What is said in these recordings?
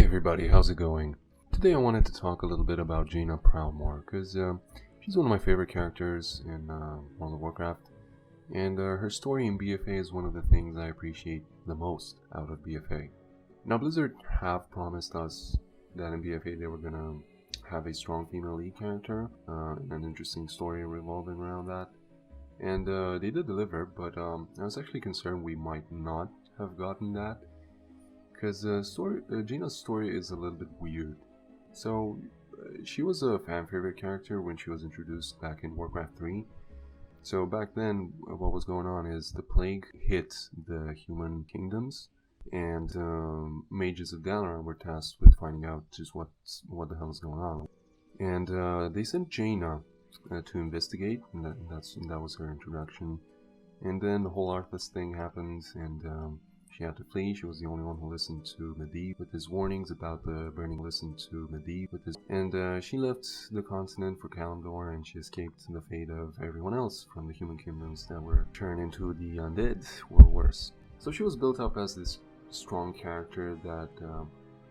everybody, how's it going? Today I wanted to talk a little bit about Jaina Proudmoore, because she's one of my favorite characters in World of Warcraft, and her story in BFA is one of the things I appreciate the most out of BFA. Now Blizzard have promised us that in BFA they were gonna have a strong female lead character, and an interesting story revolving around that, and they did deliver, but I was actually concerned we might not have gotten that. Because Jaina's story is a little bit weird. So, she was a fan favorite character when she was introduced back in Warcraft 3. So back then, what was going on is the plague hit the human kingdoms, and mages of Dalaran were tasked with finding out just what the hell is going on. And they sent Jaina to investigate, and that was her introduction. And then the whole Arthas thing happened, and she had to flee. She was the only one who listened to Medivh with his warnings about the burning. And she left the continent for Kalimdor, and she escaped the fate of everyone else from the human kingdoms that were turned into the undead, or worse. So she was built up as this strong character that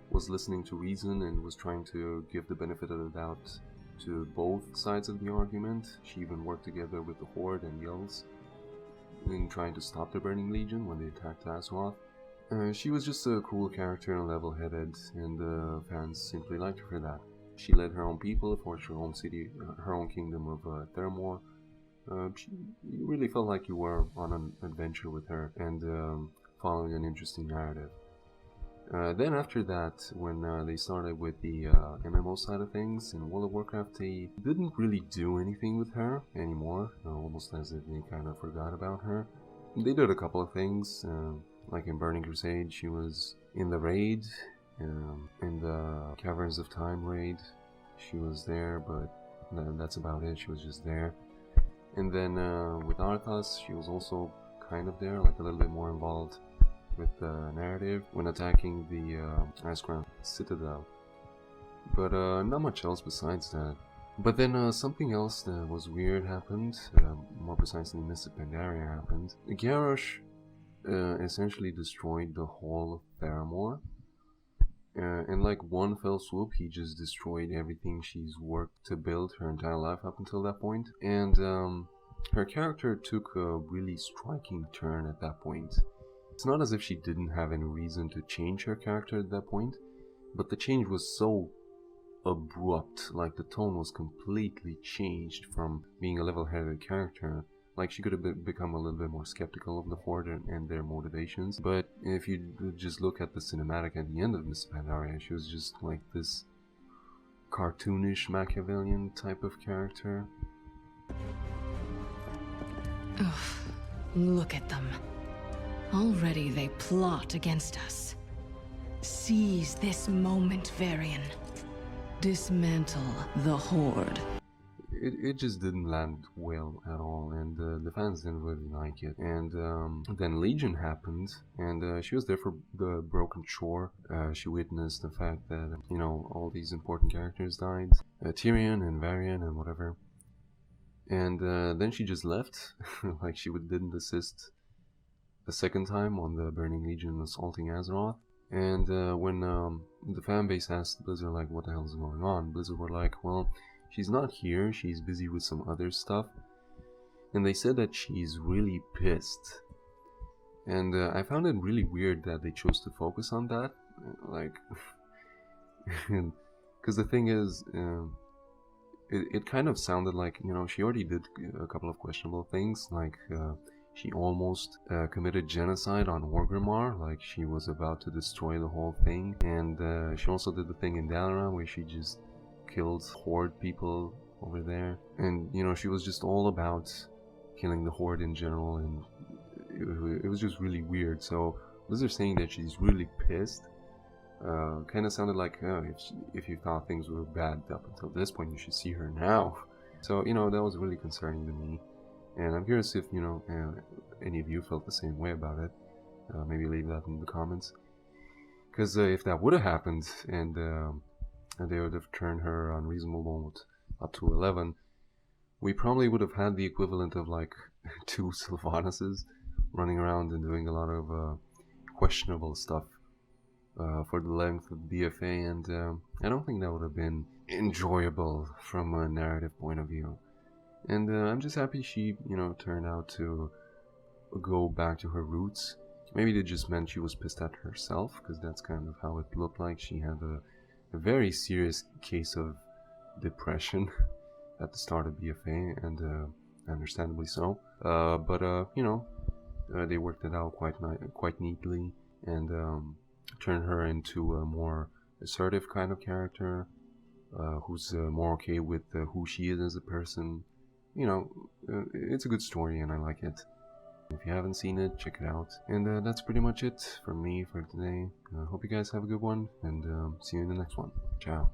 was listening to reason and was trying to give the benefit of the doubt to both sides of the argument. She even worked together with the Horde and the Elves in trying to stop the Burning Legion when they attacked Azeroth. She was just a cool character and level-headed, and fans simply liked her for that. She led her own people, forged her own city, her own kingdom of Theramore. You really felt like you were on an adventure with her, and following an interesting narrative. Then after that, when they started with the MMO side of things in World of Warcraft, they didn't really do anything with her anymore, almost as if they kind of forgot about her. They did a couple of things, like in Burning Crusade, she was in the raid, in the Caverns of Time raid, she was there, but that's about it, she was just there. And then with Arthas, she was also kind of there, like a little bit more involved with the narrative when attacking the Icecrown Citadel. But not much else besides that. But then something else that was weird happened, more precisely Mists of Pandaria happened. Garrosh essentially destroyed the whole of Theramore. In like one fell swoop, he just destroyed everything she's worked to build her entire life up until that point. And her character took a really striking turn at that point. It's not as if she didn't have any reason to change her character at that point, but the change was so abrupt, like the tone was completely changed from being a level-headed character. Like she could have become a little bit more skeptical of the Horde and their motivations, but if you just look at the cinematic at the end of Mists of Pandaria, she was just like this cartoonish Machiavellian type of character. Ugh, look at them. Already they plot against us. Seize this moment, Varian. Dismantle the Horde. It just didn't land well at all, and the fans didn't really like it. And then Legion happened, and she was there for the Broken Shore. She witnessed the fact that, you know, all these important characters died. Tyrion and Varian and whatever. And then she just left, like she didn't assist a second time on the Burning Legion assaulting Azeroth. And when the fanbase asked Blizzard, like, what the hell is going on, Blizzard were like, well, she's not here, she's busy with some other stuff. And they said that she's really pissed. And I found it really weird that they chose to focus on that. Like, because the thing is, it kind of sounded like, you know, she already did a couple of questionable things, like she almost committed genocide on Orgrimmar, like she was about to destroy the whole thing. And she also did the thing in Dalaran where she just killed Horde people over there. And, you know, she was just all about killing the Horde in general, and it was just really weird. So Blizzard saying that she's really pissed kind of sounded like, if you thought things were bad up until this point, you should see her now. So, you know, that was really concerning to me. And I'm curious if, you know, any of you felt the same way about it. Maybe leave that in the comments. Because if that would have happened, and they would have turned her unreasonable mode up to 11, we probably would have had the equivalent of like 2 Sylvanas running around and doing a lot of questionable stuff for the length of the BFA, and I don't think that would have been enjoyable from a narrative point of view. And I'm just happy she, turned out to go back to her roots. Maybe they just meant she was pissed at herself, because that's kind of how it looked like. She had a very serious case of depression at the start of BFA, and understandably so. But they worked it out quite neatly, and turned her into a more assertive kind of character, who's more okay with who she is as a person. It's a good story, and I like it. If you haven't seen it, check it out. And that's pretty much it from me for today. Hope you guys have a good one, and see you in the next one. Ciao.